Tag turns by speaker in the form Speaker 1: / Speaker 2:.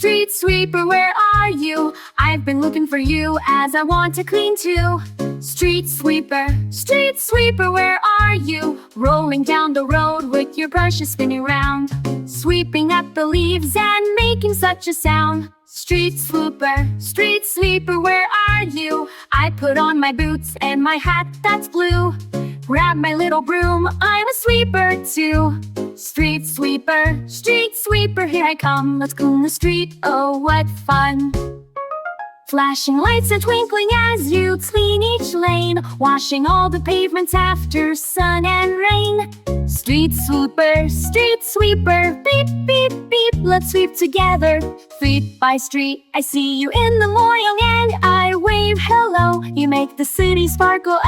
Speaker 1: Street sweeper, where are you? I've been looking for you as I want to clean too. Street sweeper, where are you? Rolling down the road with your brushes spinning round, sweeping up the leaves and making such a sound. Street sweeper, where are you? I put on my boots and my hat that's blue, grab my little broom, I'm a sweeper too. Street sweeper, here I come, let's clean the street, oh what fun. Flashing lights and twinkling as you clean each lane, washing all the pavements after sun and rain. Street sweeper, beep, beep, beep, let's sweep together, street by street. I see you in the morning and I wave hello. You make the city sparkle